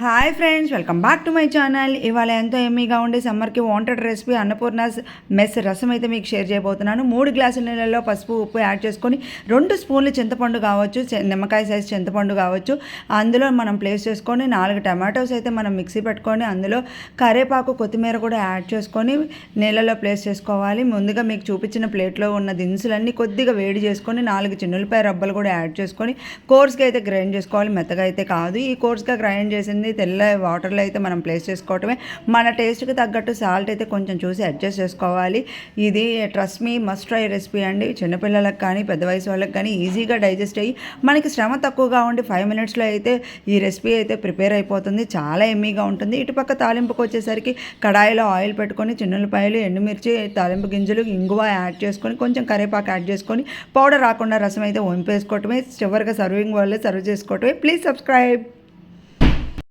Hi friends, welcome back to my channel. ఇవాళ ఎంతో ఎమ్మీగా ఉండే సమ్మర్కి వాంటెడ్ రెసిపీ అన్నపూర్ణాస్ మెస్ రసం అయితే మీకు షేర్ చేయబోతున్నాను. 3 గ్లాసుల నీళ్ళలో పసుపు ఉప్పు యాడ్ చేసుకొని 2 స్పూన్లు చింతపండు కావచ్చు, నిమ్మకాయ సైజ్ చింతపండు కావచ్చు, అందులో మనం ప్లేస్ చేసుకొని 4 టమాటోస్ అయితే మనం మిక్సీ పెట్టుకొని అందులో కరివేపాకు కొత్తిమీర కూడా యాడ్ చేసుకొని నీళ్ళలో ప్లేస్ చేసుకోవాలి. ముందుగా మీకు చూపించిన ప్లేట్లో ఉన్న దినుసులన్నీ కొద్దిగా వేడి చేసుకొని 4 చిన్నులపాయ రబ్బలు కూడా యాడ్ చేసుకొని కోర్స్గా అయితే గ్రైండ్ చేసుకోవాలి. మెత్తగా అయితే కాదు. ఈ కోర్స్గా గ్రైండ్ చేసింది తెల్ల వాటర్లో అయితే మనం ప్లేస్ చేసుకోవటమే. మన టేస్ట్కి తగ్గట్టు సాల్ట్ అయితే కొంచెం చూసి అడ్జస్ట్ చేసుకోవాలి. ఇది trust me must try recipe అండి. చిన్నపిల్లలకు కానీ పెద్ద వయసు వాళ్ళకి కానీ ఈజీగా డైజెస్ట్ అయ్యి మనకి శ్రమ తక్కువగా ఉండి 5 మినిట్స్లో అయితే ఈ రెసిపీ అయితే ప్రిపేర్ అయిపోతుంది. చాలా ఎమ్మీగా ఉంటుంది. ఇటుపక్క తాలింపుకి వచ్చేసరికి కడాయిలో ఆయిల్ పెట్టుకొని చిన్నులపాయలు, ఎండుమిర్చి, తాలింపు గింజలు, ఇంగువ యాడ్ చేసుకొని కొంచెం కరివేపాకు యాడ్ చేసుకొని పౌడర్ రాకుండా రసం అయితే వంపేసుకోవటమే. చివరిగా సర్వింగ్ వాళ్ళే సర్వ్ చేసుకోవటమే. Please subscribe.